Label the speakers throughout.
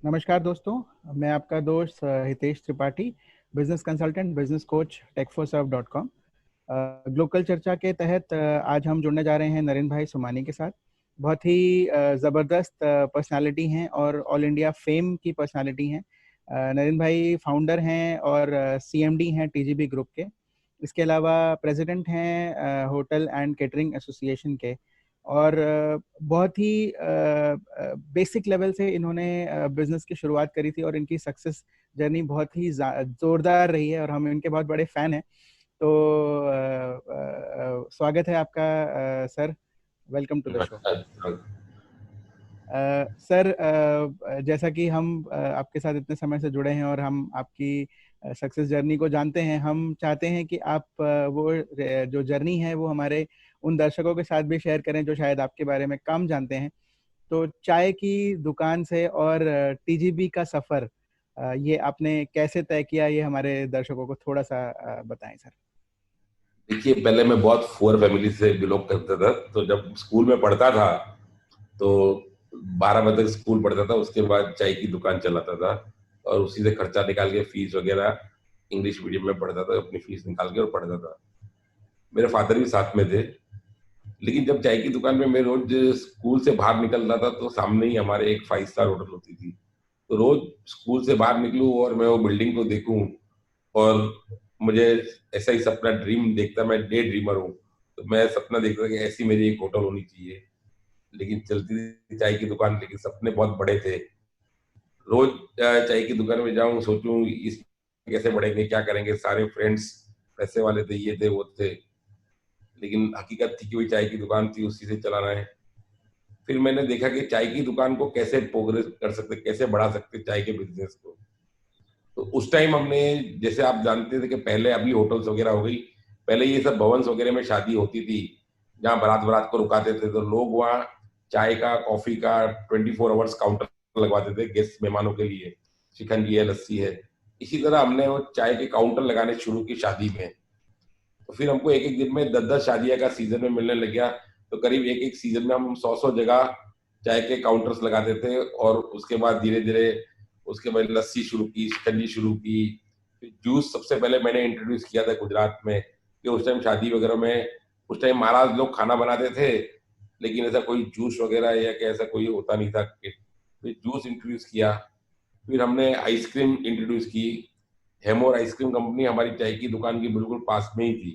Speaker 1: नमस्कार दोस्तों, मैं आपका दोस्त Hitesh Tripathi, business consultant, business coach, tech4serve.com। Global चर्चा के तहत आज हम जुड़ने जा रहे हैं नरेंद्र भाई सोमानी के साथ। बहुत ही ज़बरदस्त पर्सनालिटी हैं और ऑल इंडिया फेम की पर्सनालिटी हैं। नरेंद्र भाई फाउंडर हैं और CMD हैं TGB ग्रुप के। इसके अलावा प्रेसिडेंट हैं होटल एंड केटरिंग एसोसिएशन के। और बहुत ही बेसिक लेवल से इन्होंने बिजनेस की शुरुआत करी थी और इनकी सक्सेस जर्नी बहुत ही जोरदार रही है और हम इनके बहुत बड़े फैन हैं। तो स्वागत है आपका sir, welcome to the show. Sir, जैसा कि हम आपके साथ इतने समय से जुड़े हैं और हम आपकी सक्सेस जर्नी को जानते हैं, हम चाहते हैं कि आप वो जो जर्नी है वो हमारे उन दर्शकों के साथ भी शेयर करें जो शायद आपके बारे में कम जानते हैं। तो चाय की दुकान से और TGB का सफर, ये आपने कैसे तय किया, ये हमारे दर्शकों को थोड़ा सा बताएं सर।
Speaker 2: देखिए, पहले मैं बहुत पुअर फैमिली से बिलोंग करता था। तो जब स्कूल में पढ़ता था तो 12 बजे तक स्कूल पढ़ता था, उसके बाद चाय की दुकान चलाता था और उसी से खर्चा निकाल के फीस वगैरह, इंग्लिश मीडियम में पढ़ता था, अपनी फीस निकाल के और पढ़ता था। मेरे फादर भी साथ में थे। लेकिन जब चाय की दुकान में मैं रोज स्कूल से बाहर निकलता था तो सामने ही हमारे एक 5 स्टार होटल होती थी। तो रोज स्कूल से बाहर निकलूं और मैं वो बिल्डिंग को देखूं और मुझे ऐसा ही सपना ड्रीम देखता, मैं डे ड्रीमर हूँ। तो मैं सपना देखता कि ऐसी मेरी एक होटल होनी चाहिए। लेकिन चलती थी चाय की दुकान, लेकिन सपने बहुत बड़े थे। रोज चाय की दुकान में जाऊं, सोचूं इस कैसे बढ़ेंगे, क्या करेंगे, सारे फ्रेंड्स पैसे वाले थे, ये थे वो थे। लेकिन हकीकत थी कि वही चाय की दुकान थी, उसी से चलाना है। फिर मैंने देखा कि चाय की दुकान को कैसे प्रोग्रेस कर सकते, कैसे बढ़ा सकते चाय के बिजनेस को। तो उस टाइम हमने, जैसे आप जानते थे कि पहले अभी होटल्स वगैरह हो गई, पहले ये सब भवन्स वगैरह में शादी होती थी जहाँ बारात बारात को रुकाते थे, तो लोग वहाँ चाय का, कॉफी का 24 आवर्स काउंटर लगवाते थे गेस्ट मेहमानों के लिए। शिकंजी है, लस्सी है। इसी तरह हमने वो चाय के काउंटर लगाने शुरू की शादी में। तो फिर हमको एक एक दिन में 10-10 शादियां का सीजन में मिलने लग गया। तो करीब एक एक सीजन में हम 100-100 जगह चाय के काउंटर्स लगाते थे। और उसके बाद धीरे धीरे उसके बाद लस्सी शुरू की, शिकंजी शुरू की। फिर जूस सबसे पहले मैंने इंट्रोड्यूस किया था गुजरात में, कि उस टाइम शादी वगैरह में, उस टाइम महाराज लोग खाना बनाते थे लेकिन ऐसा कोई जूस वगैरह या कि ऐसा कोई होता नहीं था। फिर जूस इंट्रोड्यूस किया। फिर हमने आइसक्रीम इंट्रोड्यूस की। हेमोर आइसक्रीम कंपनी हमारी चाय की दुकान की बिल्कुल पास में ही थी।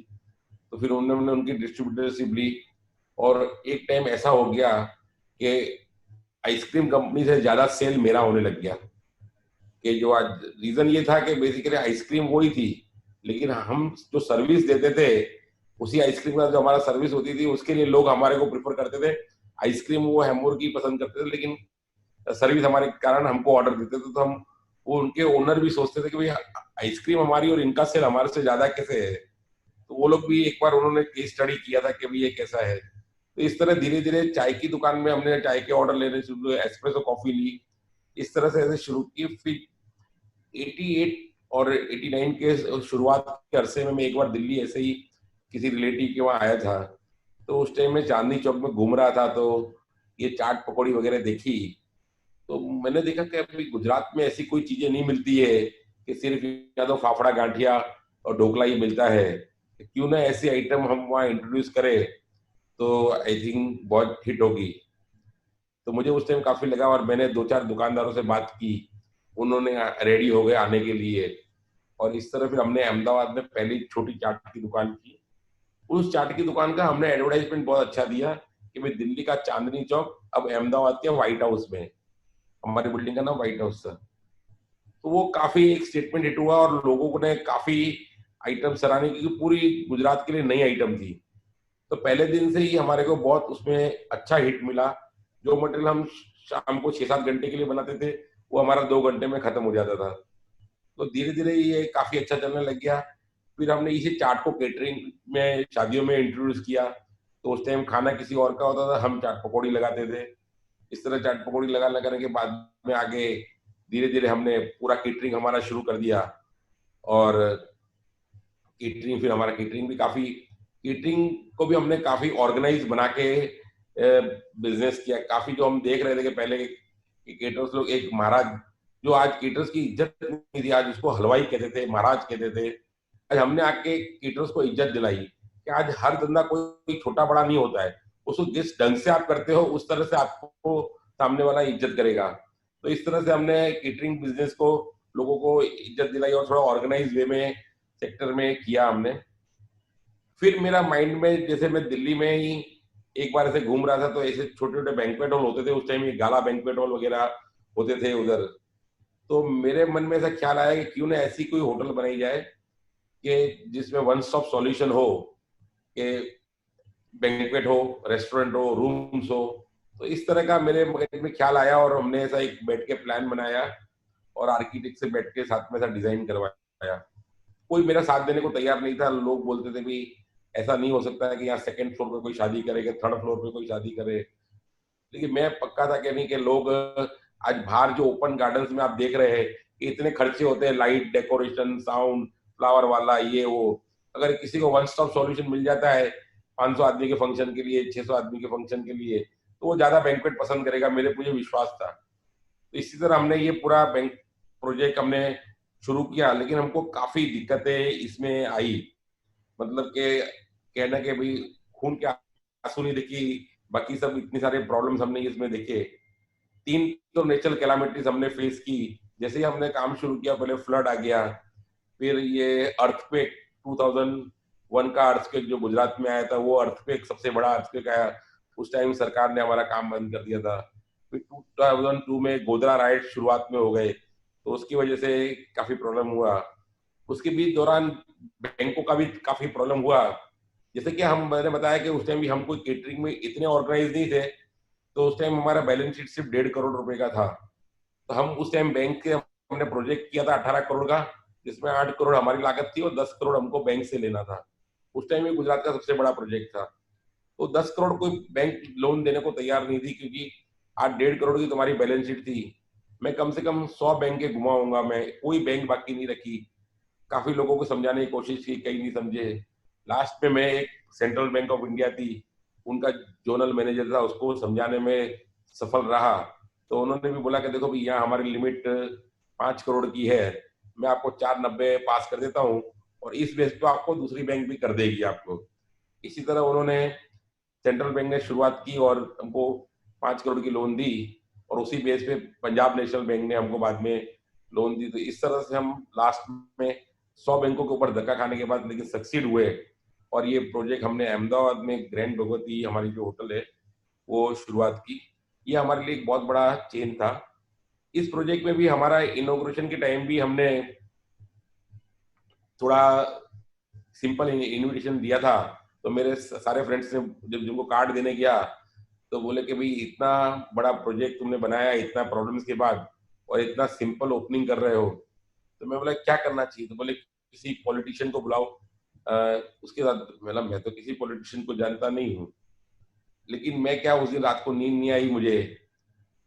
Speaker 2: तो फिर उन्होंने उनकी डिस्ट्रीब्यूटरशिप ली। और एक टाइम ऐसा हो गया कि आइसक्रीम कंपनी से ज्यादा सेल मेरा होने लग गया। कि जो आज रीजन ये था कि बेसिकली आइसक्रीम वही थी, लेकिन हम जो सर्विस देते थे, उसी आइसक्रीम का जो हमारा सर्विस होती थी उसके लिए लोग हमारे को प्रेफर करते थे। आइसक्रीम वो हेमोर की पसंद करते थे, लेकिन सर्विस हमारे कारण हमको ऑर्डर देते थे। तो हम, वो उनके ओनर भी सोचते थे कि भाई आइसक्रीम हमारी और इनका सेल हमारे से ज्यादा कैसे है। तो वो लोग भी एक बार उन्होंने केस स्टडी किया था कि भाई ये कैसा है। तो इस तरह धीरे धीरे चाय की दुकान में हमने चाय के ऑर्डर लेने शुरू, एस्प्रेसो कॉफी ली। इस तरह से ऐसे शुरू की। फिर 88 और 89 के शुरुआत के अरसे में मैं एक बार दिल्ली ऐसे ही किसी रिलेटिव के वहां आया था। तो उस टाइम में चांदनी चौक में घूम रहा था, तो ये चाट पकौड़ी वगैरह देखी। तो मैंने देखा कि अभी गुजरात में ऐसी कोई चीजें नहीं मिलती है कि सिर्फ या तो फाफड़ा गांठिया और ढोकला ही मिलता है। क्यों ना ऐसी आइटम हम वहाँ इंट्रोड्यूस करें, तो आई थिंक बहुत हिट होगी। तो मुझे उस टाइम काफी लगा और मैंने 2-4 दुकानदारों से बात की। उन्होंने रेडी हो गए आने के लिए। और इस तरह फिर हमने अहमदाबाद में पहली छोटी चाट की दुकान की। उस चाट की दुकान का हमने एडवर्टाइजमेंट बहुत अच्छा दिया कि भाई दिल्ली का चांदनी चौक अब अहमदाबाद के व्हाइट हाउस में। हमारी बिल्डिंग का नाम व्हाइट हाउस था। तो वो काफी एक स्टेटमेंट हिट हुआ और लोगों ने काफी आइटम सराहने की, पूरी गुजरात के लिए नई आइटम थी। तो पहले दिन से ही हमारे को बहुत उसमें अच्छा हिट मिला। जो मटेरियल हम शाम को 6-7 घंटे के लिए बनाते थे, वो हमारा 2 घंटे में खत्म हो जाता था। तो धीरे धीरे ये काफी अच्छा चलने लग गया। फिर हमने इसी चाट को केटरिंग में, शादियों में इंट्रोड्यूस किया। तो उस टाइम खाना किसी और का होता था, हम चाट पकौड़ी लगाते थे। इस तरह चाट पकौड़ी लगाने के बाद में आगे धीरे धीरे हमने पूरा केटरिंग हमारा शुरू कर दिया। और केटरिंग, फिर हमारा केटरिंग भी काफी, केटरिंग को भी हमने काफी ऑर्गेनाइज बना के बिजनेस किया। काफी जो हम देख रहे थे कि पहले केटर्स लोग, एक महाराज जो आज केटर्स की इज्जत नहीं थी, आज उसको हलवाई कहते थे, महाराज कहते थे, आज हमने आके केटर्स को इज्जत दिलाई कि आज हर धंधा कोई छोटा बड़ा नहीं होता है, उसको जिस ढंग से आप करते हो उस तरह से आपको सामने वाला इज्जत करेगा। तो इस तरह से हमने केटरिंग बिजनेस को, लोगों को इज्जत दिलाई और थोड़ा ऑर्गेनाइज वे में सेक्टर में किया हमने। फिर मेरा माइंड में, जैसे मैं दिल्ली में ही एक बार ऐसे घूम रहा था, तो ऐसे छोटे छोटे बैंक्वेट हॉल होते थे उस टाइम, ये गाला बैंक्वेट हॉल वगैरह होते थे उधर। तो मेरे मन में ऐसा ख्याल आया कि क्यों ना ऐसी कोई होटल बनाई जाए कि जिसमें वन स्टॉप सॉल्यूशन हो, कि बैंक्वेट हो, रेस्टोरेंट हो, रूम्स हो। तो इस तरह का मेरे मगज में ख्याल आया और हमने ऐसा एक बैठ के प्लान बनाया और आर्किटेक्ट से बैठ के साथ में ऐसा डिजाइन करवाया। कोई मेरा साथ देने को तैयार नहीं था, लोग बोलते थे भी ऐसा नहीं हो सकता है कि यहाँ सेकंड फ्लोर पे कोई शादी करेगा, थर्ड फ्लोर पे कोई शादी करे। लेकिन मैं पक्का था कि नहीं, कि लोग आज बाहर जो ओपन गार्डन्स में आप देख रहे हैं कि इतने खर्चे होते हैं, लाइट, डेकोरेशन, साउंड, फ्लावर वाला, ये वो। अगर किसी को वन स्टॉप सॉल्यूशन मिल जाता है 500 आदमी के फंक्शन के लिए, 600 आदमी के फंक्शन के लिए, तो वो ज्यादा बैंक्वेट पसंद करेगा, मेरे मुझे विश्वास था। तो इसी तरह हमने ये पूरा बैंक प्रोजेक्ट हमने शुरू किया, लेकिन हमको काफी दिक्कतें इसमें आई। मतलब के कहना कि भाई खून के आंसू नहीं देखी, बाकी सब इतनी सारे प्रॉब्लम्स हमने इसमें देखे। 3 तो नेचुरल कैलामिटीज हमने फेस की। जैसे ही हमने काम शुरू किया, पहले फ्लड आ गया, फिर ये अर्थक्वेक, 2001 का अर्थक्वेक जो गुजरात में आया था, वो अर्थक्वेक सबसे बड़ा अर्थक्वेक आया। उस टाइम सरकार ने हमारा काम बंद कर दिया था। फिर 2002 में गोधरा राइट शुरुआत में हो गए, तो उसकी वजह से काफी प्रॉब्लम हुआ। उसके बीच दौरान बैंकों का भी काफी प्रॉब्लम हुआ। जैसे कि हम, मैंने बताया कि उस टाइम भी हम कोई केटरिंग में इतने ऑर्गेनाइज नहीं थे, तो उस टाइम हमारा बैलेंस शीट सिर्फ 1.5 करोड़ रुपए का था। तो हम उस टाइम बैंक के, हमने प्रोजेक्ट किया था 18 करोड़ का, जिसमें 8 करोड़ हमारी लागत थी और 10 करोड़ हमको बैंक से लेना था। उस टाइम में गुजरात का सबसे बड़ा प्रोजेक्ट था। तो 10 करोड़ कोई बैंक लोन देने को तैयार नहीं थी, क्योंकि आज 1.5 करोड़ की तुम्हारी बैलेंस शीट थी। मैं कम से कम 100 बैंक घुमाऊंगा, मैं कोई बैंक बाकी नहीं रखी। काफी लोगों को समझाने की कोशिश की, कई नहीं समझे। लास्ट में मैं, एक सेंट्रल बैंक ऑफ इंडिया थी, उनका जोनल मैनेजर था, उसको समझाने में सफल रहा। तो उन्होंने भी बोला कि देखो भैया, यहाँ हमारी लिमिट 5 करोड़ की है, मैं आपको 490 पास कर देता हूँ, और इस बेस पे आपको दूसरी बैंक भी कर देगी आपको। इसी तरह उन्होंने, सेंट्रल बैंक ने शुरुआत की और हमको 5 करोड़ की लोन दी, और उसी बेस पे पंजाब नेशनल बैंक ने हमको बाद में लोन दी। तो इस तरह से हम लास्ट में 100 बैंकों के ऊपर धक्का खाने के बाद लेकिन सक्सीड हुए, और ये प्रोजेक्ट हमने अहमदाबाद में ग्रैंड भगवती हमारी जो होटल है वो शुरुआत की। ये हमारे लिए एक बहुत बड़ा चेंज था। इस प्रोजेक्ट में भी हमारा इनॉग्रेशन के टाइम भी हमने थोड़ा सिंपल इनविटेशन दिया था। तो मेरे सारे फ्रेंड्स ने जब जिनको कार्ड देने गया, तो बोले कि भाई इतना बड़ा प्रोजेक्ट तुमने बनाया इतना प्रॉब्लम्स के बाद, और इतना सिंपल ओपनिंग कर रहे हो। तो मैं बोला क्या करना चाहिए, तो बोले किसी पॉलिटिशियन को बुलाओ। उसके साथ मतलब, मैं तो किसी पॉलिटिशियन को जानता नहीं हूँ, लेकिन मैं क्या, उस दिन रात को नींद नहीं आई मुझे,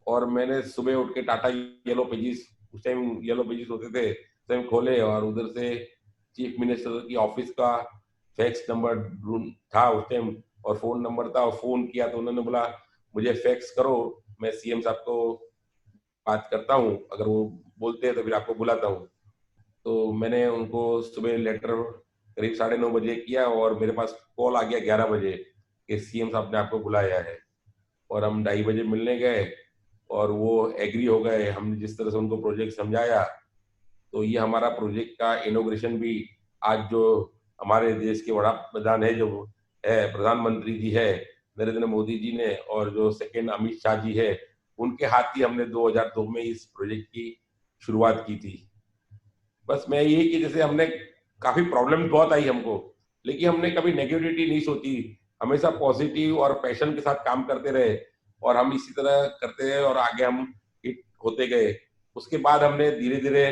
Speaker 2: और मैंने सुबह उठ के टाटा येलो पेजेस, उस टाइम येलो पेजेस होते थे, उस टाइम खोले, और उधर से चीफ मिनिस्टर की ऑफिस का फैक्स नंबर था उस टाइम, और फोन नंबर था, और फोन किया तो उन्होंने बोला मुझे फैक्स करो, मैं सीएम साहब को बात करता हूँ, अगर वो बोलते हैं तो फिर आपको बुलाता हूँ। तो मैंने उनको सुबह लेटर करीब 9:30 बजे किया, और मेरे पास कॉल आ गया 11 बजे कि सीएम साहब ने आपको बुलाया है। और हम 2:30 बजे मिलने गए, और वो एग्री हो गए। हमने जिस तरह से उनको प्रोजेक्ट समझाया, तो ये हमारा प्रोजेक्ट का इनोग्रेशन भी आज जो हमारे देश के बड़ा प्रधान है, जो है प्रधानमंत्री जी है नरेंद्र मोदी जी ने, और जो सेकेंड अमित शाह जी है, उनके हाथ ही हमने 2002 में इस प्रोजेक्ट की शुरुआत की थी। बस मैं ये कि जैसे हमने, काफी प्रॉब्लम बहुत आई हमको, लेकिन हमने कभी नेगेटिविटी नहीं सोची, हमेशा पॉजिटिव और पैशन के साथ काम करते रहे, और हम इसी तरह करते रहे, और आगे हम हिट होते गए। उसके बाद हमने धीरे धीरे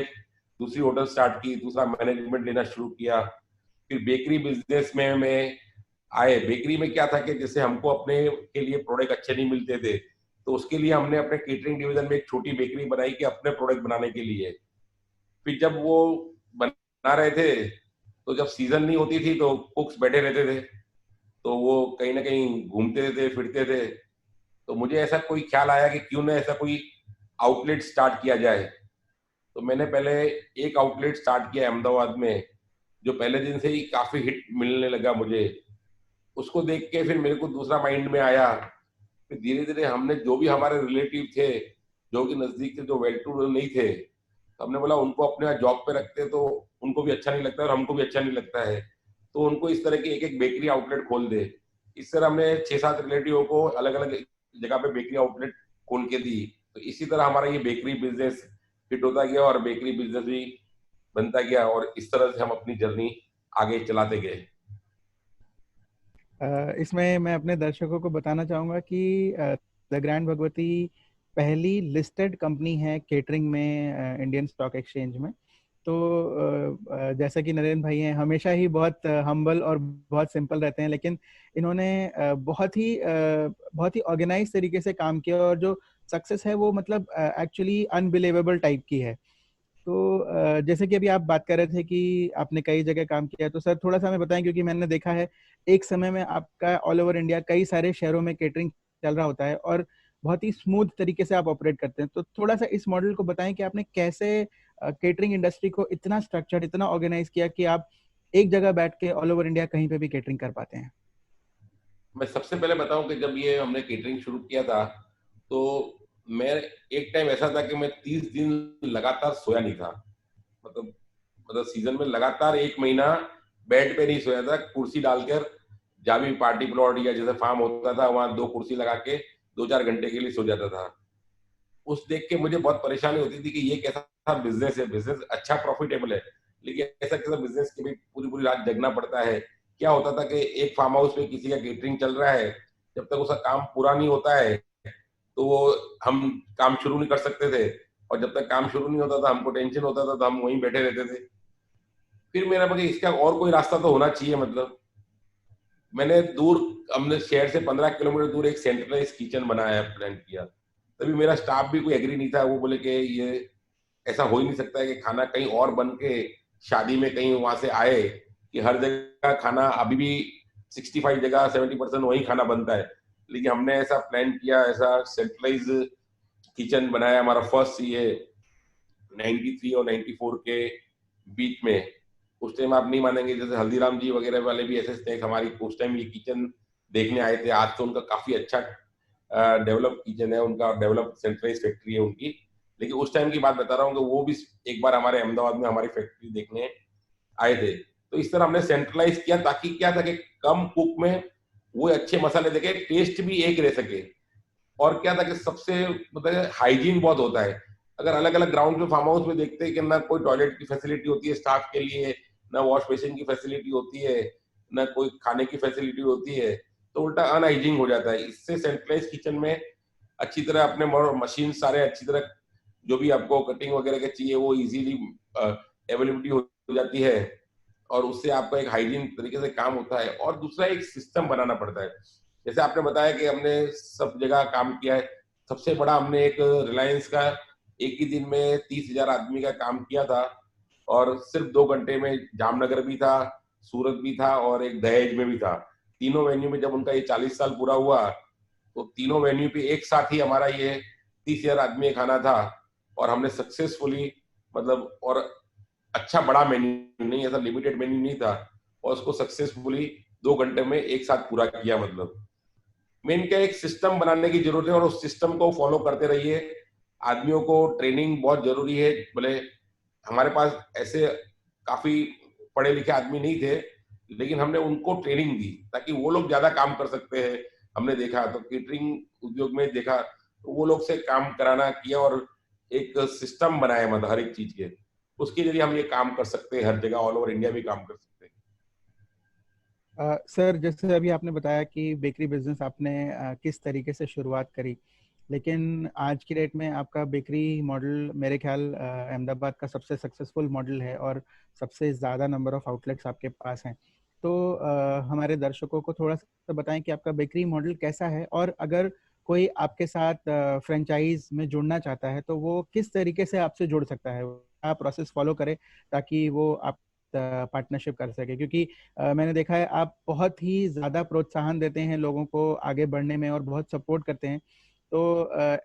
Speaker 2: दूसरी होटल स्टार्ट की, दूसरा मैनेजमेंट लेना शुरू किया। फिर बेकरी बिजनेस में मैं आए। बेकरी में क्या था कि जैसे हमको अपने के लिए प्रोडक्ट अच्छे नहीं मिलते थे, तो उसके लिए हमने अपने केटरिंग डिवीजन में एक छोटी बेकरी बनाई कि अपने प्रोडक्ट बनाने के लिए। फिर जब वो बना रहे थे, तो जब सीजन नहीं होती थी तो कुक्स बैठे रहते थे, तो वो कहीं ना कहीं घूमते थे, फिरते थे। तो मुझे ऐसा कोई ख्याल आया कि क्यों ना ऐसा कोई आउटलेट स्टार्ट किया जाए। तो मैंने पहले एक आउटलेट स्टार्ट किया अहमदाबाद में, जो पहले दिन से ही काफी हिट मिलने लगा मुझे। उसको देख के फिर मेरे को दूसरा माइंड में आया। फिर धीरे धीरे हमने जो भी हमारे रिलेटिव थे, जो कि नजदीक थे, जो वेल टू डू नहीं थे, तो हमने बोला उनको अपने जॉब पे रखते तो उनको भी अच्छा नहीं लगता और हमको भी अच्छा नहीं लगता है, तो उनको इस तरह की एक एक बेकरी आउटलेट खोल दे। इस तरह हमने 6-7 रिलेटिव को अलग अलग जगह पे बेकरी आउटलेट खोल के दी। तो इसी तरह हमारा ये बेकरी बिजनेस हिट होता गया और बेकरी बिजनेस भी बनता गया, और इस तरह से हम अपनी जर्नी आगे चलाते गए।
Speaker 1: इसमें मैं अपने दर्शकों को बताना चाहूँगा कि द ग्रैंड भगवती पहली लिस्टेड कंपनी है केटरिंग में इंडियन स्टॉक एक्सचेंज में। तो जैसा कि नरेंद्र भाई हैं, हमेशा ही बहुत हम्बल और बहुत सिंपल रहते हैं, लेकिन इन्होंने बहुत ही ऑर्गेनाइज तरीके से काम किया, और जो सक्सेस है वो मतलब एक्चुअली अनबिलीवेबल टाइप की है। तो जैसे कि अभी आप बात कर रहे थे कि आपने कई जगह काम किया, तो सर थोड़ा सा हमें बताएं, क्योंकि मैंने देखा है एक समय में आपका ऑल ओवर इंडिया कई सारे शहरों में केटरिंग चल रहा होता है, और बहुत ही स्मूथ तरीके से आप ऑपरेट करते हैं। तो थोड़ा सा इस मॉडल को बताएं कि आपने कैसे केटरिंग इंडस्ट्री को इतना स्ट्रक्चर्ड, इतना ऑर्गेनाइज किया कि आप एक जगह बैठ के ऑल ओवर इंडिया कहीं पे भी केटरिंग कर पाते हैं।
Speaker 2: मैं सबसे पहले बताऊं कि जब ये हमने केटरिंग शुरू किया था, तो मैं एक टाइम ऐसा था कि मैं 30 दिन लगातार सोया नहीं था। मतलब मतलब सीजन में लगातार 1 महीना बेड पे नहीं सोया था, कुर्सी डालकर जहाँ भी पार्टी प्लॉट या जैसे फार्म होता था वहां 2 कुर्सी लगा के 2-4 घंटे के लिए सो जाता था। उस देख के मुझे बहुत परेशानी होती थी कि ये कैसा बिजनेस है, बिजनेस अच्छा प्रॉफिटेबल है, लेकिन ऐसा कैसा बिजनेस के भी पूरी पूरी रात जगना पड़ता है। क्या होता था कि एक फार्म हाउस में किसी का केटरिंग चल रहा है, जब तक उसका काम पूरा नहीं होता है तो वो हम काम शुरू नहीं कर सकते थे, और जब तक काम शुरू नहीं होता था हमको टेंशन होता था, तो हम वहीं बैठे रहते थे। फिर मेरा लगा इसका और कोई रास्ता तो होना चाहिए। मतलब मैंने दूर, हमने शहर से 15 किलोमीटर दूर एक सेंट्रलाइज किचन बनाया, प्लान किया। तभी मेरा स्टाफ भी कोई एग्री नहीं था, वो बोले कि ये ऐसा हो ही नहीं सकता है कि खाना कहीं और बन के शादी में कहीं वहां से आए, कि हर जगह खाना अभी भी 65 जगह 70% वही खाना बनता है। लेकिन हमने ऐसा प्लान किया, ऐसा सेंट्रलाइज किचन बनाया हमारा फर्स्ट, ये 93 और 94 के बीच में। उस टाइम आप नहीं मानेंगे, जैसे हल्दीराम जी वगैरह वाले भी ऐसे थे हमारी उस टाइम ये किचन देखने आए थे। आज तो उनका काफी अच्छा डेवलप किचन है उनका, डेवलप सेंट्रलाइज फैक्ट्री है उनकी। लेकिन उस टाइम की बात बता रहा हूँ कि वो भी एक बार हमारे अहमदाबाद में हमारी फैक्ट्री देखने आए थे। तो इस तरह हमने सेंट्रलाइज किया, ताकि क्या था कि कम कुक में वो अच्छे मसाले देके टेस्ट भी एक रह सके। और क्या था कि सबसे मतलब हाइजीन बहुत होता है। अगर अलग अलग ग्राउंड पे फार्म हाउस में देखते हैं कि ना कोई टॉयलेट की फैसिलिटी होती है स्टाफ के लिए, ना वॉश बेसिन की फैसिलिटी होती है, ना कोई खाने की फैसिलिटी होती है, तो उल्टा अनहाइजीन हो जाता है। इससे सेंट्रलाइज किचन में अच्छी तरह अपने मशीन सारे अच्छी तरह, जो भी आपको कटिंग वगैरह के चाहिए वो इजीली अवेलेबिलिटी हो जाती है, और उससे आपका एक हाइजीन तरीके से काम होता है। और दूसरा एक सिस्टम बनाना पड़ता है। जैसे आपने बताया कि हमने सब जगह काम किया है, सबसे बड़ा हमने एक रिलायंस का एक ही दिन में 30,000 आदमी का काम किया था, और सिर्फ 2 घंटे में जामनगर भी था, सूरत भी था और एक दहेज में भी था। तीनों वेन्यू में जब उनका ये 40 साल पूरा हुआ, तो तीनों वेन्यू पे एक साथ ही हमारा ये 30,000 आदमी खाना था। और हमने सक्सेसफुली, मतलब, और अच्छा बड़ा मेन्यू नहीं, ऐसा लिमिटेड मेन्यू नहीं था, और उसको सक्सेसफुली 2 घंटे में एक साथ पूरा किया। मतलब मेन क्या, एक सिस्टम बनाने की जरूरत है और उस सिस्टम को फॉलो करते रहिए। आदमियों को ट्रेनिंग बहुत जरूरी है। बोले हमारे पास ऐसे काफी पढ़े लिखे आदमी नहीं थे, लेकिन हमने उनको ट्रेनिंग दी ताकि वो लोग ज्यादा काम कर सकते हैं। हमने देखा तो केटरिंग उद्योग में देखा, तो वो लोग से काम कराना किया, और एक सिस्टम बनाया, मतलब हर एक चीज के उसके जरिए हम ये काम कर सकते हैं, हर जगह ऑल ओवर इंडिया भी काम कर सकते हैं।
Speaker 1: सर जैसे अभी आपने बताया कि बेकरी बिजनेस आपने किस तरीके से शुरुआत करी, लेकिन आज की डेट में आपका बेकरी मॉडल मेरे ख्याल अहमदाबाद का सबसे सक्सेसफुल मॉडल है, और सबसे ज़्यादा नंबर ऑफ आउटलेट्स आपके पास हैं। तो हमारे दर्शकों को थोड़ा सा बताएं कि आपका बेकरी मॉडल कैसा है, और अगर कोई आपके साथ फ्रेंचाइज में जुड़ना चाहता है तो वो किस तरीके से आपसे जुड़ सकता है, क्या प्रोसेस फॉलो करे ताकि वो आप पार्टनरशिप कर सके। क्योंकि मैंने देखा है आप बहुत ही ज़्यादा प्रोत्साहन देते हैं लोगों को आगे बढ़ने में, और बहुत सपोर्ट करते हैं। तो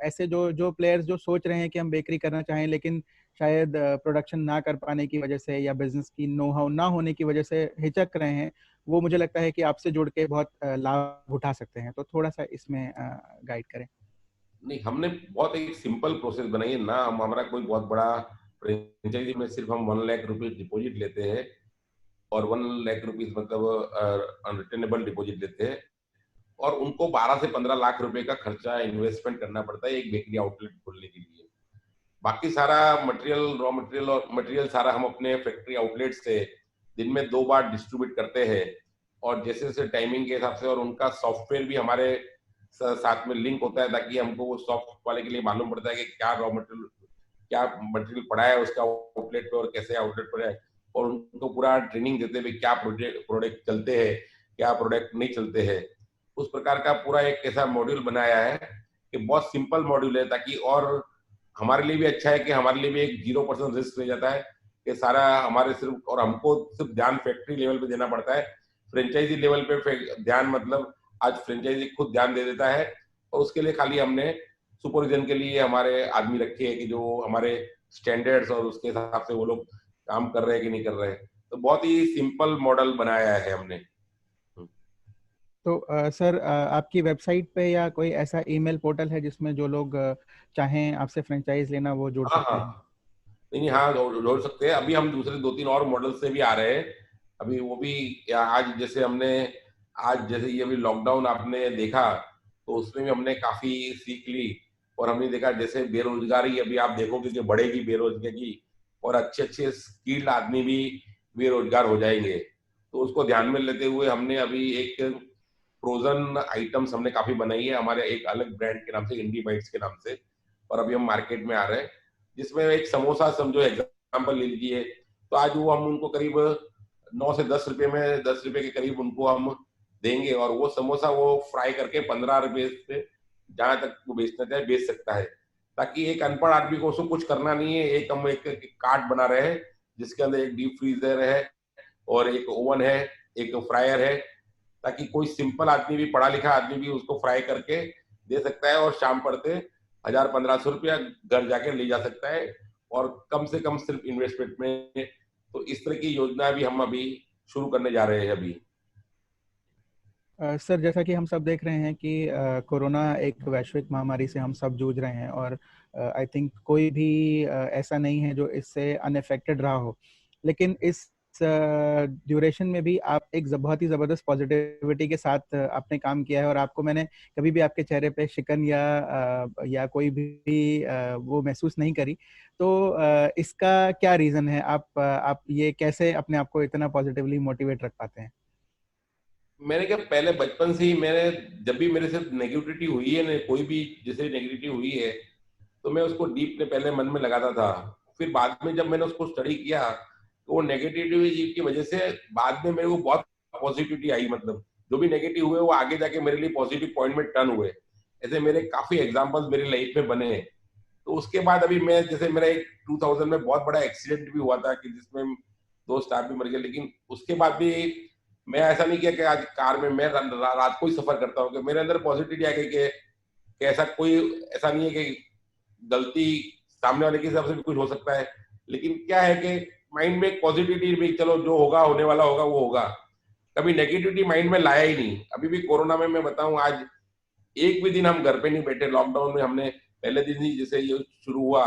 Speaker 1: ऐसे जो जो प्लेयर्स जो सोच रहे हैं कि हम बेकरी करना चाहें लेकिन शायद प्रोडक्शन ना कर पाने की वजह से या बिजनेस की नो हाउ ना होने की वजह से हिचक रहे हैं, वो मुझे लगता है कि आपसे जुड़ के बहुत लाभ उठा सकते हैं। तो थोड़ा सा इसमें गाइड करें।
Speaker 2: नहीं, हमने बहुत एक सिंपल प्रोसेस बनाई है ना, हम हमारा कोई बहुत बड़ा फ्रेंचाइजी में सिर्फ हम 1 लाख रुपीज डिपॉजिट लेते हैं, और 1 लाख रुपीज मतलब अनरिटर्नेबल डिपॉजिट लेते हैं, और उनको 12 से 15 लाख रुपए का खर्चा इन्वेस्टमेंट करना पड़ता है एक बेकरी आउटलेट खोलने के लिए। बाकी सारा मटेरियल, रॉ मटेरियल और मटेरियल सारा हम अपने फैक्ट्री आउटलेट से दिन में 2 बार डिस्ट्रीब्यूट करते हैं, और जैसे जैसे टाइमिंग के हिसाब से, और उनका सॉफ्टवेयर भी हमारे साथ में लिंक होता है, ताकि हमको वो सॉफ्ट वाले के लिए मालूम पड़ता है कि क्या रॉ मटेरियल, क्या मटेरियल पड़ा है उसका आउटलेट पे और कैसे आउटलेट पर है, और उनको पूरा ट्रेनिंग देते हुए क्या प्रोजेक्ट प्रोडक्ट चलते हैं, क्या प्रोडक्ट नहीं चलते हैं। उस प्रकार का पूरा एक ऐसा मॉड्यूल बनाया है कि बहुत सिंपल मॉड्यूल है, ताकि और हमारे लिए भी अच्छा है कि हमारे लिए भी एक 0% रिस्क रह जाता है कि सारा हमारे सिर्फ, और हमको सिर्फ ध्यान फैक्ट्री लेवल पे देना पड़ता है। फ्रेंचाइजी लेवल पे ध्यान मतलब आज फ्रेंचाइजी खुद ध्यान दे देता है, और उसके लिए खाली हमने सुपरविजन के लिए हमारे आदमी रखे हैं कि जो हमारे स्टैंडर्ड्स और उसके हिसाब से वो लोग काम कर रहे हैं कि नहीं कर रहे हैं। तो बहुत ही सिंपल मॉडल बनाया है हमने।
Speaker 1: तो सर, आपकी वेबसाइट पे या कोई ऐसा ईमेल पोर्टल है जिसमें जो लोग चाहें आपसे फ्रेंचाइज लेना वो जुड़
Speaker 2: हाँ
Speaker 1: सकते
Speaker 2: हाँ,
Speaker 1: हैं?
Speaker 2: नहीं नहीं, हाँ जोड़ सकते हैं। अभी हम दूसरे 2-3 और मॉडल से भी आ रहे हैं। अभी वो भी आज जैसे हमने, आज जैसे ये अभी लॉकडाउन आपने देखा, तो उसमें भी हमने काफी सीख ली, और हमने देखा जैसे बेरोजगारी अभी आप देखोगे कि बढ़ेगी बेरोजगारी, और अच्छे अच्छे स्किल्ड आदमी भी बेरोजगार हो जाएंगे। तो उसको ध्यान में लेते हुए हमने अभी एक फ्रोजन आइटम्स हमने काफी बनाई है, हमारे एक अलग ब्रांड के नाम से, इंडी बाइट्स के नाम से, और अभी हम मार्केट में आ रहे हैं, जिसमें एक समोसा समझो एग्जाम्पल ले लीजिए, तो आज वो हम उनको करीब 9 से 10 रुपए में, 10 रुपए के करीब उनको हम देंगे, और वो समोसा वो फ्राई करके 15 रुपए से जहां तक वो बेचना चाहे बेच सकता है। ताकि एक अनपढ़ आदमी को उसको कुछ करना नहीं है, एक हम एक कार्ट बना रहे हैं जिसके अंदर एक डीप फ्रीजर है और एक ओवन है, एक फ्रायर है, ताकि कोई सिंपल आदमी भी, पढ़ा लिखा आदमी भी उसको फ्राई करके दे सकता है, और शाम पड़ते 1000-1500 रुपया घर जाके ले जा सकता है, और कम से कम सिर्फ इन्वेस्टमेंट में। तो इस तरह की योजना भी हम अभी शुरू करने जा रहे हैं अभी।
Speaker 1: सर, जैसा कि हम सब देख रहे हैं कि कोरोना एक वैश्विक महामारी से हम सब जूझ रहे हैं, और आई थिंक कोई भी ऐसा नहीं है जो इससे अनअफेक्टेड रहा हो। लेकिन इस ड्यूरेशन में भी आप एक बहुत ही ज़बरदस्त पॉजिटिविटी के साथ आपने काम किया है, और आपको मैंने कभी भी आपके चेहरे पे शिकन या कोई भी वो महसूस नहीं करी। तो इसका क्या रीज़न है? आप ये कैसे अपने आप को इतना पॉजिटिवली मोटिवेट रख पाते हैं?
Speaker 2: मैंने क्या, पहले बचपन से ही मैंने, जब भी मेरे से नेगेटिविटी हुई है ना, कोई भी जैसे नेगेटिविटी हुई है, तो मैं उसको डीप में पहले मन में लगाता था। फिर बाद में जब मैंने उसको स्टडी किया, तो वो नेगेटिविटी की वजह से बाद में मेरे को बहुत पॉजिटिविटी आई, मतलब जो भी नेगेटिव हुए वो आगे जाके मेरे लिए पॉजिटिव पॉइंट में टर्न हुए। ऐसे मेरे काफी एग्जांपल्स मेरी लाइफ में बने हैं। तो उसके बाद अभी मैं, जैसे मेरा एक 2000 में बहुत बड़ा एक्सीडेंट भी हुआ था कि जिसमें 2 स्टाफ भी मर गए, लेकिन उसके बाद भी मैं ऐसा नहीं किया कि आज कार में मैं रात को ही सफर करता हूँ, कि मेरे अंदर पॉजिटिविटी आ गई कि ऐसा कोई, ऐसा नहीं है कि गलती सामने वाले के हिसाब से भी कुछ हो सकता है, लेकिन क्या है कि माइंड में एक पॉजिटिविटी भी, चलो जो होगा होने वाला होगा वो होगा। कभी नेगेटिविटी माइंड में लाया ही नहीं। अभी भी कोरोना में मैं बताऊं, आज एक भी दिन हम घर पे नहीं बैठे। लॉकडाउन में हमने पहले दिन ही जैसे ये शुरू हुआ,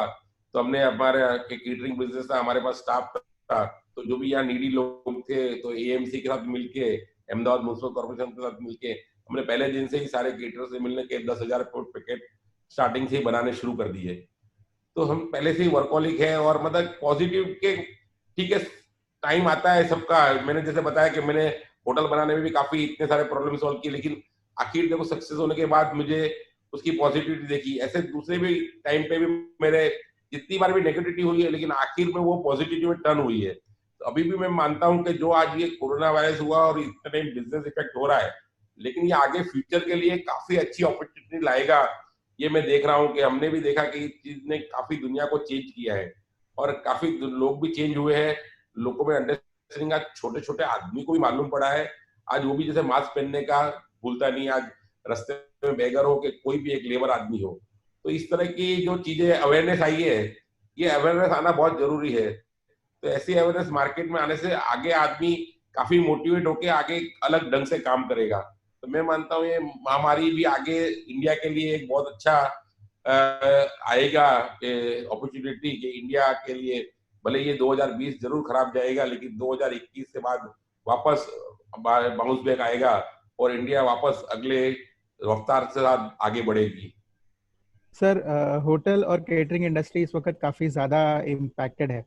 Speaker 2: तो हमने, हमारे केटरिंग बिजनेस था, हमारे पास स्टाफ था, तो जो भी यहाँ नीडी लोग थे, तो एएमसी के साथ मिलके, अहमदाबाद म्यूनसिपल कॉर्पोरेशन के साथ मिलके, हमने पहले दिन से ही सारे केटर से मिलने के 10,000 पैकेट स्टार्टिंग से ही बनाने शुरू कर दिए। तो हम पहले से ही वर्कहोलिक है, और मतलब पॉजिटिव के, ठीक है, टाइम आता है सबका। मैंने जैसे बताया कि मैंने होटल बनाने में भी काफी इतने सारे प्रॉब्लम सॉल्व किए, लेकिन आखिर देखो सक्सेस होने के बाद मुझे उसकी पॉजिटिविटी देखी। ऐसे दूसरे भी टाइम पे भी मेरे जितनी बार भी नेगेटिविटी हुई है, लेकिन आखिर में वो पॉजिटिविटी में टर्न हुई है। तो अभी भी मैं मानता हूं कि जो आज ये कोरोना वायरस हुआ और इतना टाइम बिजनेस इफेक्ट हो रहा है, लेकिन ये आगे फ्यूचर के लिए काफी अच्छी अपॉर्चुनिटी लाएगा। ये मैं देख रहा हूँ कि हमने भी देखा कि इस चीज ने काफी दुनिया को चेंज किया है, और काफी लोग भी चेंज हुए हैं। लोगों में अंडरस्टैंडिंग, आज छोटे छोटे आदमी को भी मालूम पड़ा है। आज वो भी जैसे मास्क पहनने का भूलता नहीं। आज रास्ते में बेगर हो कि कोई भी एक लेबर आदमी हो। तो इस तरह की जो चीजें अवेयरनेस आई है, ये अवेयरनेस आना बहुत जरूरी है। तो ऐसी अवेयरनेस मार्केट में आने से आगे आदमी काफी मोटिवेट होके आगे अलग ढंग से काम करेगा। तो मैं मानता हूँ ये महामारी भी आगे इंडिया के लिए एक बहुत अच्छा आएगा अपॉर्चुनिटी कि इंडिया के लिए भले ये 2020 जरूर खराब जाएगा, लेकिन 2021 के बाद वापस बाउंस बैक आएगा और इंडिया वापस अगले रफ्तार से साथ आगे बढ़ेगी।
Speaker 1: सर, होटल और केटरिंग इंडस्ट्री इस वक्त काफ़ी ज़्यादा इम्पैक्टेड है,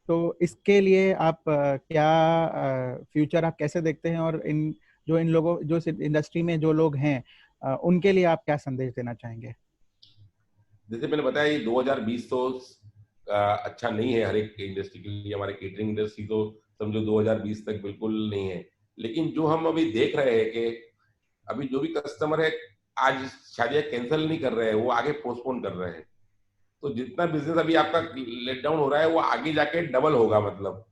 Speaker 1: तो इसके लिए आप क्या फ्यूचर आप कैसे देखते हैं, और इन लोगों जो इंडस्ट्री में जो लोग हैं उनके लिए आप क्या संदेश देना चाहेंगे?
Speaker 2: जैसे मैंने बताया ये 2020 तो अच्छा नहीं है हर एक इंडस्ट्री के लिए। हमारे केटरिंग इंडस्ट्री तो समझो 2020 तक बिल्कुल नहीं है। लेकिन जो हम अभी देख रहे हैं कि अभी जो भी कस्टमर है आज शायद कैंसिल नहीं कर रहे हैं, वो आगे पोस्टपोन कर रहे हैं। तो जितना बिजनेस अभी आपका लेट डाउन हो रहा है वो आगे जाके डबल होगा मतलब।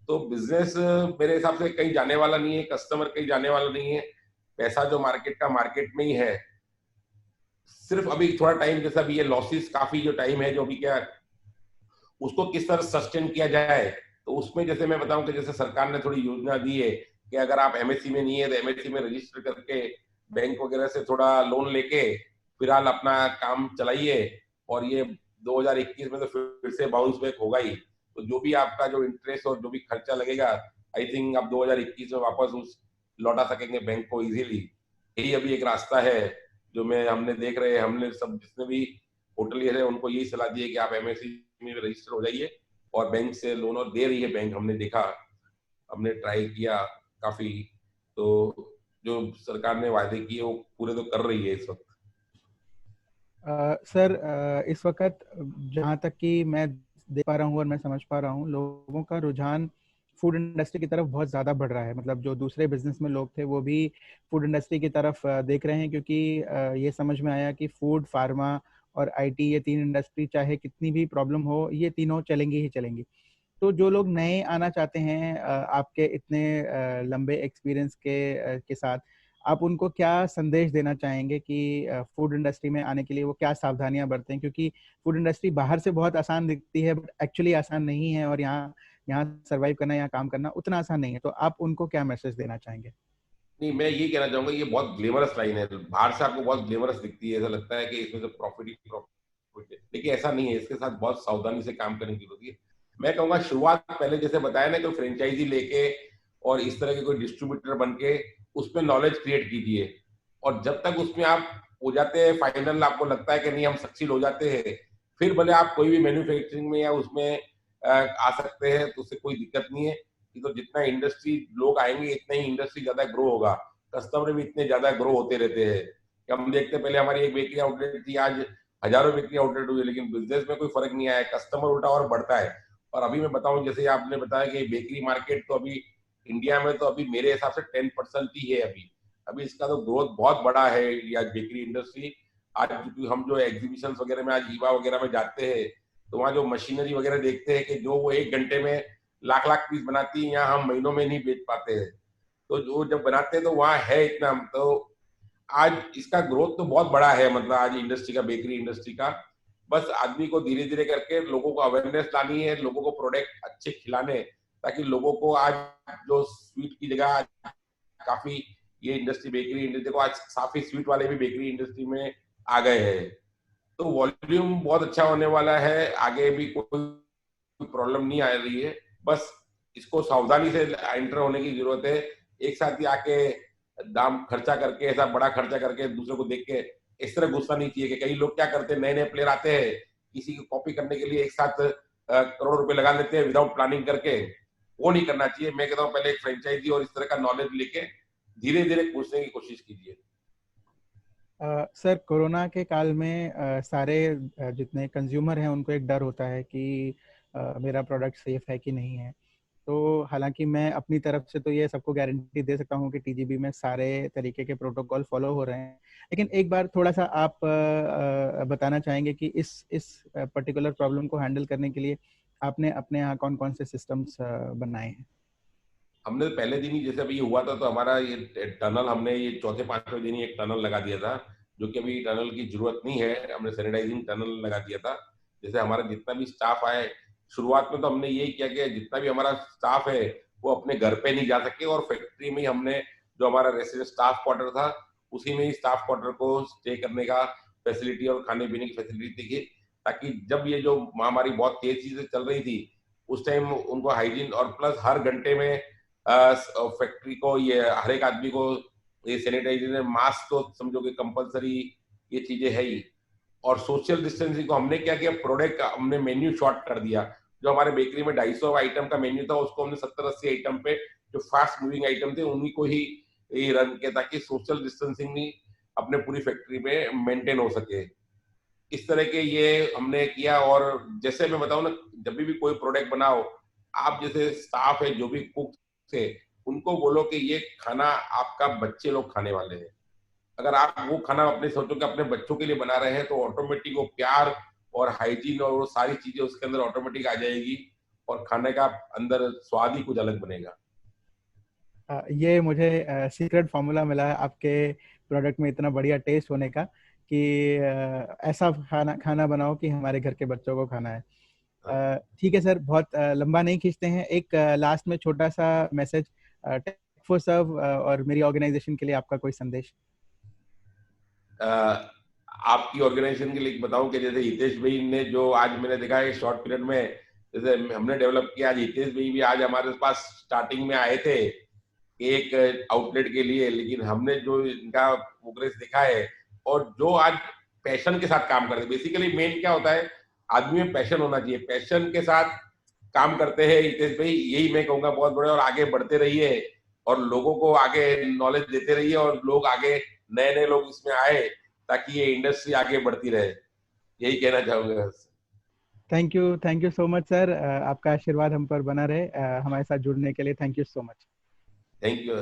Speaker 2: तो बिजनेस मेरे हिसाब से कहीं जाने वाला नहीं है, कस्टमर कहीं जाने वाला नहीं है। पैसा जो मार्केट का मार्केट में ही है। सिर्फ अभी थोड़ा टाइम, जैसा अभी ये लॉसेस काफी जो टाइम है जो अभी क्या उसको किस तरह सस्टेन किया जाए। तो उसमें जैसे मैं बताऊं कि जैसे सरकार ने थोड़ी योजना दी है कि अगर आप एमएससी में नहीं है तो एमएससी में रजिस्टर करके बैंक वगैरह से थोड़ा लोन लेके फिलहाल अपना काम चलाइए। और ये 2021 में तो फिर से बाउंस बैक होगा ही। तो जो भी आपका जो इंटरेस्ट और जो भी खर्चा लगेगा, आई थिंक आप 2021 में वापस उस लौटा सकेंगे बैंक को इजीली। यही अभी एक रास्ता है जो मैं हमने देख रहे हैं। हमने सब जितने भी होटलियर है उनको यही सलाह दी है कि आप एमएससी में रजिस्टर हो जाइए और बैंक से लोन और दे रही है बैंक। हमने देखा, हमने ट्राई किया काफी। तो जो सरकार ने वायदे किए वो पूरे तो कर रही है इस वक्त।
Speaker 1: सर, इस वक्त जहाँ तक कि मैं देख पा रहा हूँ और मैं समझ पा रहा हूँ, लोगों का रुझान फूड इंडस्ट्री की तरफ बहुत ज़्यादा बढ़ रहा है। मतलब जो दूसरे बिजनेस में लोग थे वो भी फूड इंडस्ट्री की तरफ देख रहे हैं, क्योंकि ये समझ में आया कि फूड, फार्मा और आईटी, ये तीन इंडस्ट्री चाहे कितनी भी प्रॉब्लम हो, ये तीनों चलेंगी ही चलेंगी। तो जो लोग नए आना चाहते हैं आपके इतने लंबे एक्सपीरियंस के साथ, आप उनको क्या संदेश देना चाहेंगे कि फूड इंडस्ट्री में आने के लिए वो क्या सावधानियां बरतें? क्योंकि फूड इंडस्ट्री बाहर से बहुत आसान दिखती है, बट एक्चुअली आसान नहीं है, और यहाँ यहाँ सरवाइव करना, यहाँ काम करना उतना आसान नहीं है। तो आप उनको क्या मैसेज देना चाहेंगे?
Speaker 2: नहीं, मैं ये कहना चाहूंगा ये बहुत ग्लैमरस लाइन है। बाहर से आपको बहुत ग्लैमरस दिखती है, ऐसा लगता है कि इसमें से प्रॉफिट ही प्रॉफिट है, लेकिन ऐसा नहीं है। इसके साथ बहुत सावधानी से काम करने की जरूरत है। मैं कहूंगा शुरुआत पहले जैसे बताया ना कि फ्रेंचाइजी लेके और इस तरह के कोई डिस्ट्रीब्यूटर बन के उसमें नॉलेज क्रिएट कीजिए। और जब तक उसमें आप हो जाते हैं फाइनल, आपको लगता है कि नहीं हम सक्सीड हो जाते हैं, फिर भले आप कोई भी मैन्युफैक्चरिंग में या उसमें आ सकते हैं, तो उससे कोई दिक्कत नहीं है। कि तो जितना इंडस्ट्री लोग आएंगे इतना ही इंडस्ट्री ज्यादा ग्रो होगा, कस्टमर भी इतने ज्यादा ग्रो होते रहते हैं। कि हम देखते पहले हमारी एक बेकरी आउटलेट थी, आज हजारों बेकरी आउटलेट हुई, लेकिन बिजनेस में कोई फर्क नहीं आया, कस्टमर उल्टा और बढ़ता है। और अभी मैं बताऊं, जैसे आपने बताया कि बेकरी मार्केट तो अभी इंडिया में तो अभी मेरे हिसाब से 10% ही है अभी। अभी इसका तो ग्रोथ बहुत बड़ा है या बेकरी इंडस्ट्री। आज हम जो एग्जीबिशन वगैरह में, आज ईवा वगैरह में जाते हैं, तो वहाँ जो मशीनरी वगैरह देखते हैं कि जो वो 1 घंटे में लाख लाख पीस बनाती है, यहाँ हम महीनों में नहीं बेच पाते हैं। तो जो जब बनाते हैं तो वहाँ है इतना। तो आज इसका ग्रोथ तो बहुत बड़ा है, मतलब आज इंडस्ट्री का, बेकरी इंडस्ट्री का। बस आदमी को धीरे धीरे करके लोगों को अवेयरनेस लानी है, लोगों को प्रोडक्ट अच्छे खिलाने, ताकि लोगों को आज जो स्वीट की जगह आज काफी ये इंडस्ट्री, बेकरी इंडस्ट्री को आज काफी स्वीट वाले भी बेकरी इंडस्ट्री में आ गए हैं। तो वॉल्यूम बहुत अच्छा होने वाला है, आगे भी कोई प्रॉब्लम नहीं आ रही है। बस इसको सावधानी से एंटर होने की जरूरत है। एक साथ ही आके दाम खर्चा करके, ऐसा बड़ा खर्चा करके दूसरे को देख के इस तरह गुस्सा नहीं चाहिए। कि कई लोग क्या करते हैं, नए नए प्लेयर आते हैं, किसी की कॉपी करने के लिए एक साथ करोड़ रुपए लगा लेते हैं विदाउट प्लानिंग करके। वो नहीं करना चाहिए। मैं कहता हूँ पहले एक फ्रेंचाइजी और इस तरह का नॉलेज लेके धीरे धीरे पूछने की कोशिश कीजिए।
Speaker 1: सर, कोरोना के काल में सारे जितने कंज्यूमर हैं उनको एक डर होता है कि मेरा प्रोडक्ट सेफ है कि नहीं है। तो हालांकि मैं अपनी तरफ से तो ये सबको गारंटी दे सकता हूँ कि टीजीबी में सारे तरीके के प्रोटोकॉल फॉलो हो रहे हैं। लेकिन एक बार थोड़ा सा आप बताना चाहेंगे कि इस पर्टिकुलर प्रॉब्लम को हैंडल करने के लिए आपने अपने यहाँ कौन कौन से सिस्टम्स बनाए हैं?
Speaker 2: हमने पहले दिन ही जैसे अभी ये हुआ था तो हमारा ये टनल हमने ये चौथे पांचवें दिन ही एक टनल लगा दिया था, जो कि अभी टनल की जरूरत नहीं है, हमने सैनिटाइजिंग टनल लगा दिया था। जैसे हमारा जितना भी स्टाफ आए, शुरुआत में तो हमने यही किया कि जितना भी हमारा स्टाफ है वो अपने घर पे नहीं जा सके, और फैक्ट्री में ही हमने जो हमारा रेसिडेंट स्टाफ क्वार्टर था उसी में ही स्टाफ क्वार्टर को स्टे करने का फैसिलिटी और खाने पीने की फैसिलिटी थी, ताकि जब ये जो महामारी बहुत तेज चीजें चल रही थी उस टाइम उनको हाइजीन, और प्लस हर घंटे में फैक्ट्री को ये हर एक आदमी को ये सैनिटाइजर मास्क तो समझो कि कंपलसरी ये चीजें है ही। और सोशल डिस्टेंसिंग को हमने क्या किया, प्रोडक्ट हमने मेन्यू शॉर्ट कर दिया। जो हमारे बेकरी में 250 आइटम का मेन्यू था उसको हमने 70-80 आइटम पे, जो फास्ट मूविंग आइटम थे उन्हीं को ही रन किया, ताकि सोशल डिस्टेंसिंग भी अपने पूरी फैक्ट्री में मेंटेन हो सके। इस तरह के ये हमने किया। और जैसे मैं बताऊं ना, जब भी कोई प्रोडक्ट बनाओ, आप जैसे स्टाफ है जो भी कुक थे उनको बोलो कि ये खाना आपका बच्चे लोग खाने वाले हैं। अगर आप वो खाना अपने सोचो कि अपने बच्चों के लिए बना रहे हैं तो ऑटोमेटिक वो प्यार और हाइजीन और वो सारी चीजें उसके अंदर ऑटोमेटिक आ जाएगी, और खाने का अंदर स्वाद ही कुछ अलग बनेगा।
Speaker 1: ये मुझे सीक्रेट फॉर्मूला मिला है आपके प्रोडक्ट में इतना बढ़िया टेस्ट होने का, कि ऐसा खाना खाना बनाओ कि हमारे घर के बच्चों को खाना है। ठीक है सर, बहुत लंबा नहीं खींचते हैं। एक लास्ट में छोटा सा मैसेज टेक फॉर सर्व और मेरी ऑर्गेनाइजेशन के लिए, आपका कोई संदेश?
Speaker 2: आपकी ऑर्गेनाइजेशन के लिए बताऊं कि जैसे हितेश भाई ने जो आज मैंने देखा है शॉर्ट पीरियड में जैसे हमने डेवलप किया, आज हितेश भाई भी आज हमारे पास स्टार्टिंग में आए थे एक आउटलेट के लिए, लेकिन हमने जो इनका प्रोग्रेस देखा है और जो आज पैशन के साथ काम करते हैं, बेसिकली मेन क्या होता है, आदमी में पैशन होना चाहिए, पैशन के साथ काम करते हैं हितेश भाई, यही मैं कहूंगा बहुत बड़े। और आगे बढ़ते रहिए और लोगों को आगे नॉलेज देते रहिए, और लोग आगे नए नए लोग इसमें आए ताकि ये इंडस्ट्री आगे बढ़ती रहे, यही कहना चाहूंगा।
Speaker 1: Thank you so much sir. आपका आशीर्वाद हम पर बना रहे। हमारे साथ जुड़ने के लिए thank you so much.
Speaker 2: Thank you.